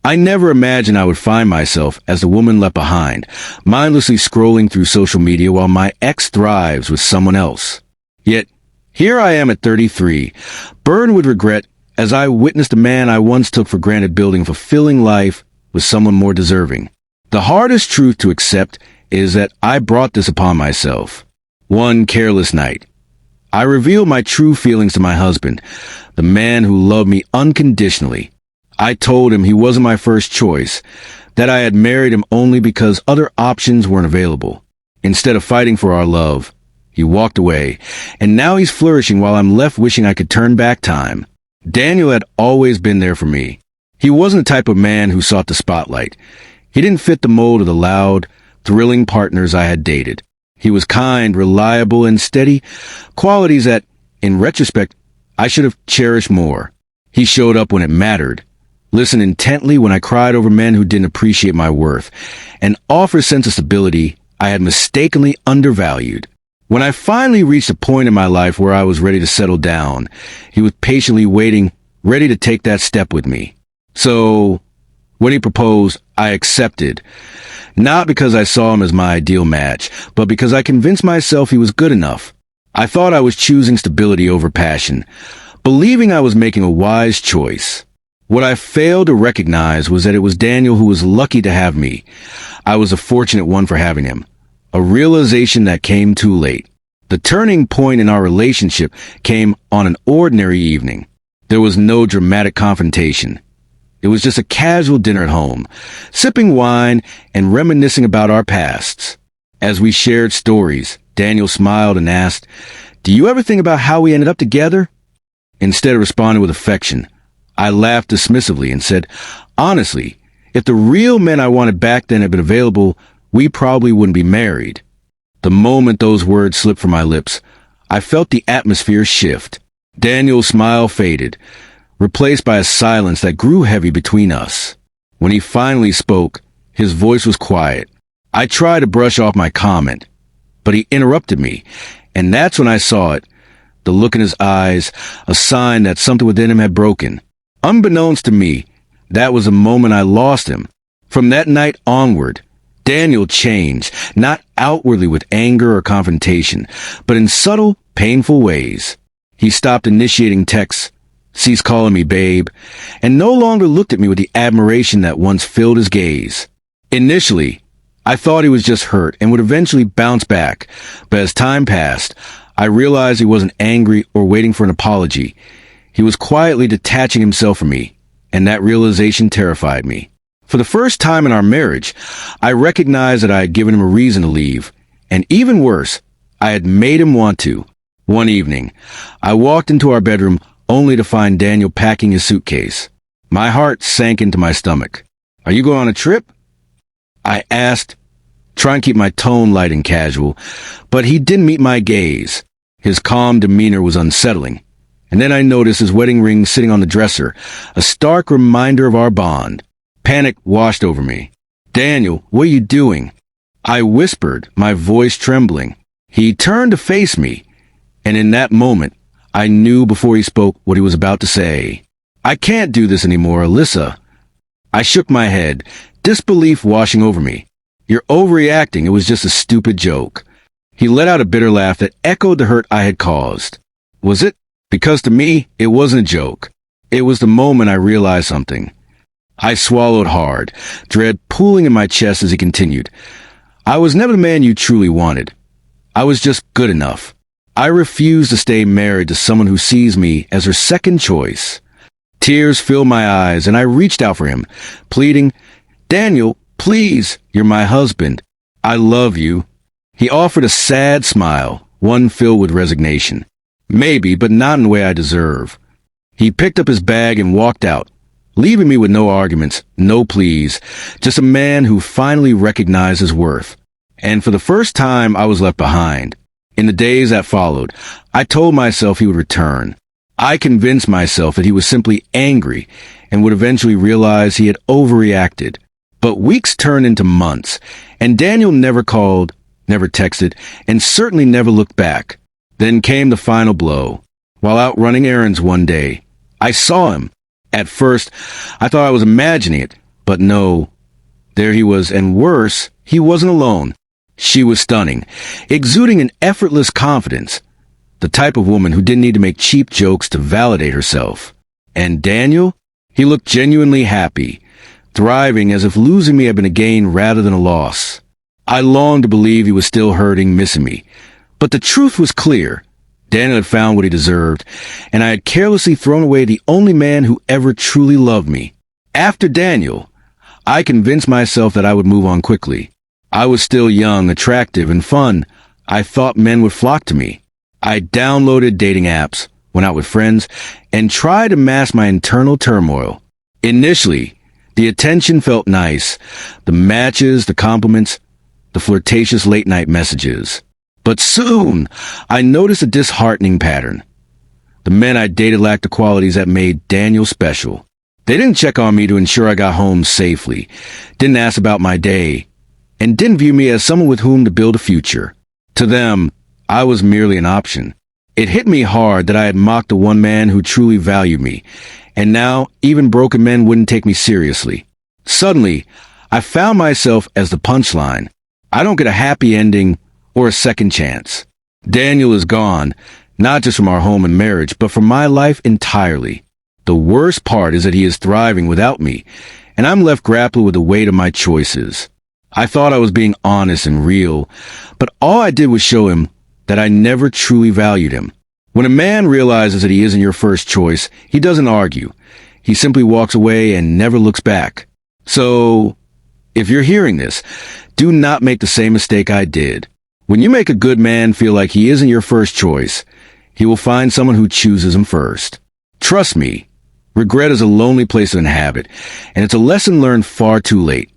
I never imagined I would find myself as the woman left behind, mindlessly scrolling through social media while my ex thrives with someone else. Yet, here I am at 33, burned with regret as I witnessed a man I once took for granted building a fulfilling life with someone more deserving. The hardest truth to accept is that I brought this upon myself. One careless night, I revealed my true feelings to my husband, the man who loved me unconditionally. I told him he wasn't my first choice, that I had married him only because other options weren't available. Instead of fighting for our love, he walked away, and now he's flourishing while I'm left wishing I could turn back time. Daniel had always been there for me. He wasn't the type of man who sought the spotlight. He didn't fit the mold of the loud, thrilling partners I had dated. He was kind, reliable, and steady, qualities that, in retrospect, I should have cherished more. He showed up when it mattered, listened intently when I cried over men who didn't appreciate my worth, and offered a sense of stability I had mistakenly undervalued. When I finally reached a point in my life where I was ready to settle down, he was patiently waiting, ready to take that step with me. So, when he proposed, I accepted. Not because I saw him as my ideal match, but because I convinced myself he was good enough. I thought I was choosing stability over passion, believing I was making a wise choice. What I failed to recognize was that it was Daniel who was lucky to have me. I was a fortunate one for having him. A realization that came too late. The turning point in our relationship came on an ordinary evening. There was no dramatic confrontation. It was just a casual dinner at home, sipping wine and reminiscing about our pasts. As we shared stories, Daniel smiled and asked, "Do you ever think about how we ended up together?" Instead of responding with affection, I laughed dismissively and said, "Honestly, if the real men I wanted back then had been available, we probably wouldn't be married." The moment those words slipped from my lips, I felt the atmosphere shift. Daniel's smile faded, replaced by a silence that grew heavy between us. When he finally spoke, his voice was quiet. I tried to brush off my comment, but he interrupted me, and that's when I saw it. The look in his eyes, a sign that something within him had broken. Unbeknownst to me, that was the moment I lost him. From that night onward, Daniel changed, not outwardly with anger or confrontation, but in subtle, painful ways. He stopped initiating texts, ceased calling me babe, and no longer looked at me with the admiration that once filled his gaze. Initially, I thought he was just hurt and would eventually bounce back, but as time passed, I realized he wasn't angry or waiting for an apology. He was quietly detaching himself from me, and that realization terrified me. For the first time in our marriage, I recognized that I had given him a reason to leave, and even worse, I had made him want to. One evening, I walked into our bedroom only to find Daniel packing his suitcase. My heart sank into my stomach. "Are you going on a trip?" I asked, trying to keep my tone light and casual, but he didn't meet my gaze. His calm demeanor was unsettling, and then I noticed his wedding ring sitting on the dresser, a stark reminder of our bond. Panic washed over me. "Daniel, what are you doing?" I whispered, my voice trembling. He turned to face me, and in that moment, I knew before he spoke what he was about to say. "I can't do this anymore, Alyssa." I shook my head, disbelief washing over me. "You're overreacting. It was just a stupid joke." He let out a bitter laugh that echoed the hurt I had caused. Was it? Because to me, it wasn't a joke. It was the moment I realized something. I swallowed hard, dread pooling in my chest as he continued. "I was never the man you truly wanted. I was just good enough. I refuse to stay married to someone who sees me as her second choice." Tears filled my eyes, and I reached out for him, pleading, "Daniel, please, you're my husband. I love you." He offered a sad smile, one filled with resignation. "Maybe, but not in the way I deserve." He picked up his bag and walked out, leaving me with no arguments, no pleas, just a man who finally recognized his worth. And for the first time, I was left behind. In the days that followed, I told myself he would return. I convinced myself that he was simply angry and would eventually realize he had overreacted. But weeks turned into months, and Daniel never called, never texted, and certainly never looked back. Then came the final blow. While out running errands one day, I saw him. At first, I thought I was imagining it, But no, there he was, and worse, he wasn't alone. She was stunning, exuding an effortless confidence, the type of woman who didn't need to make cheap jokes to validate herself. And Daniel? He looked genuinely happy, thriving as if losing me had been a gain rather than a loss. I longed to believe he was still hurting, missing me. But the truth was clear. Daniel had found what he deserved, and I had carelessly thrown away the only man who ever truly loved me. After Daniel, I convinced myself that I would move on quickly. I was still young, attractive, and fun. I thought men would flock to me. I downloaded dating apps, went out with friends, and tried to mask my internal turmoil. Initially, the attention felt nice. The matches, the compliments, the flirtatious late-night messages. But soon, I noticed a disheartening pattern. The men I dated lacked the qualities that made Daniel special. They didn't check on me to ensure I got home safely, didn't ask about my day, and didn't view me as someone with whom to build a future. To them, I was merely an option. It hit me hard that I had mocked the one man who truly valued me, and now even broken men wouldn't take me seriously. Suddenly, I found myself as the punchline. I don't get a happy ending or a second chance. Daniel is gone, not just from our home and marriage, but from my life entirely. The worst part is that he is thriving without me, and I'm left grappling with the weight of my choices. I thought I was being honest and real, but all I did was show him that I never truly valued him. When a man realizes that he isn't your first choice, he doesn't argue. He simply walks away and never looks back. So, if you're hearing this, do not make the same mistake I did. When you make a good man feel like he isn't your first choice, he will find someone who chooses him first. Trust me, regret is a lonely place to inhabit, and it's a lesson learned far too late.